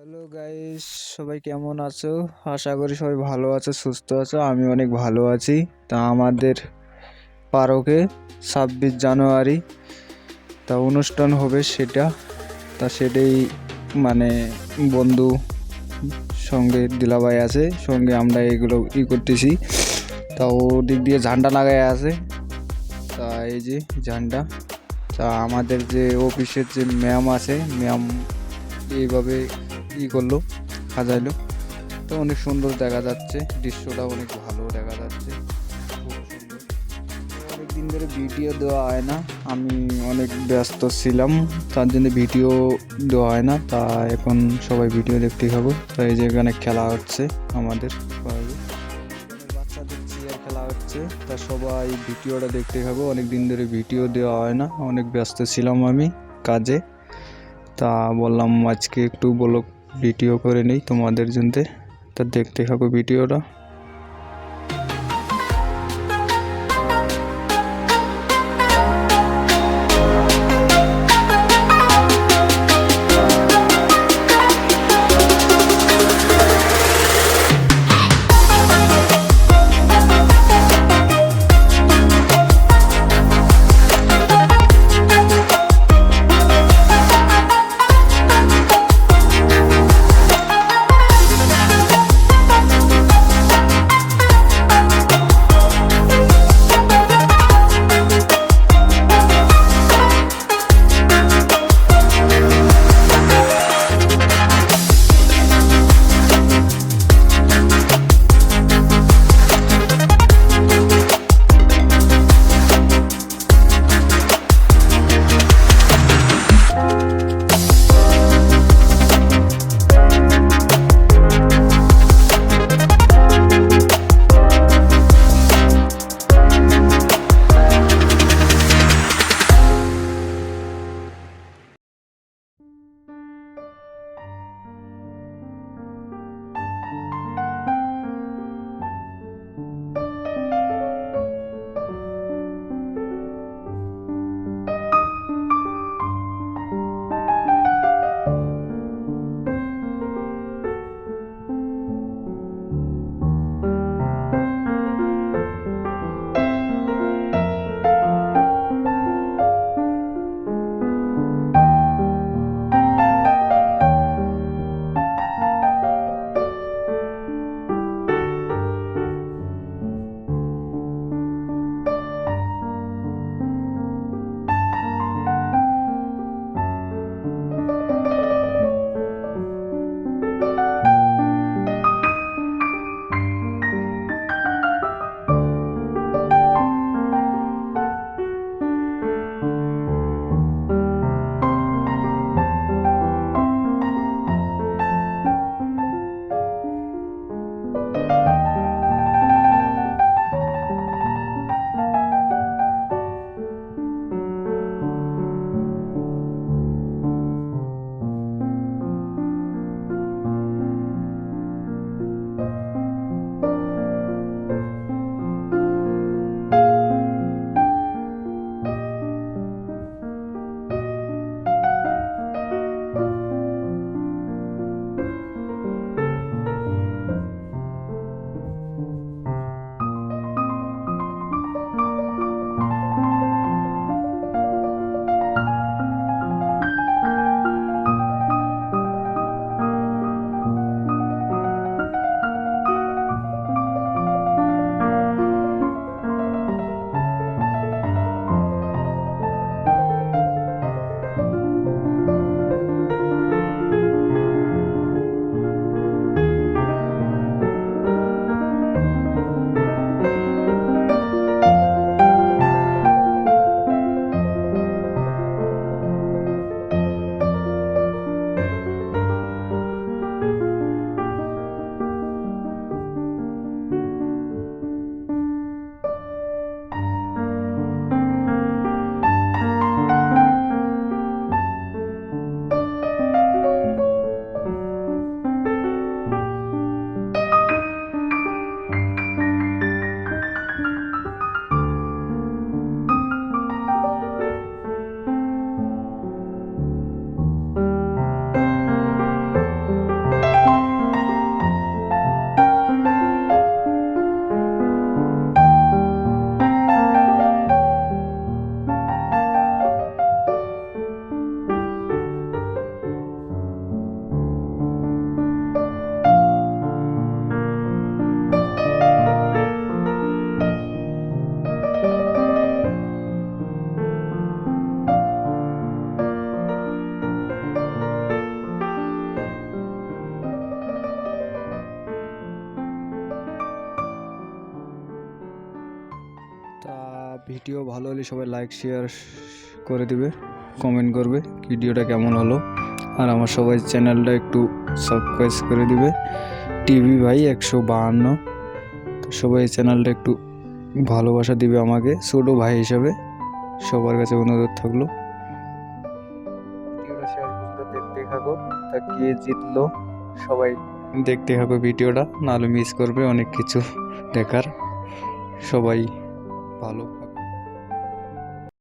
Hello guys, সবাই কেমন আছো? আশা করি সবাই ভালো আছো, সুস্থ আছো। আমি অনেক ভালো আছি। তা আমাদের পারকে 26 জানুয়ারি অনুষ্ঠান হবে সেটাই মানে বন্ধু সঙ্গে দিলাভাই আছে, সঙ্গে আমরা এগুলো করতেছি। তা ও দিক দিয়ে ঝান্ডা লাগাই আছে। তা এই যে ঝান্ডা, তা আমাদের যে অফিসের যে ম্যাম আছে, ম্যাম এইভাবে করলো, সাজাইলো। তো অনেক সুন্দর দেখা যাচ্ছে, দৃশ্যটা অনেক ভালো দেখা যাচ্ছে, খুব সুন্দর। অনেক দিন ধরে ভিডিও দেওয়া হয় না, আমি অনেক ব্যস্ত ছিলাম, তার জন্য ভিডিও দেওয়া হয় না। তা এখন সবাই ভিডিও দেখতে খাবো। তো এই যে এখানে খেলা হচ্ছে, আমাদের বাচ্চাদের চেয়ার খেলা হচ্ছে। তা সবাই ভিডিওটা দেখতে খাবো। অনেক দিন ধরে ভিডিও দেওয়া হয় না, অনেক ব্যস্ত ছিলাম আমি কাজে। তা বললাম আজকে একটু ভিডিও করে নেই তোমাদের জন্য। তা দেখতে থাকো ভিডিওটা। ভিডিও ভালো হলে সবাই লাইক শেয়ার করে দিবে, কমেন্ট করবে ভিডিওটা কেমন হলো। আর আমার সবাই চ্যানেলটা একটু সাবস্ক্রাইব করে দিবে, টিভি ভাই 152। তো সবাই চ্যানেলটা একটু ভালোবাসা দিবে আমাকে ছোটো ভাই হিসাবে, সবার কাছে অনুরোধ থাকলো। ভিডিওটা শেষ পর্যন্ত দেখতে থাকো, তা কে জিতলো সবাই দেখতে থাকো ভিডিওটা, নাহলে মিস করবে অনেক কিছু দেখার। সবাই ভালো।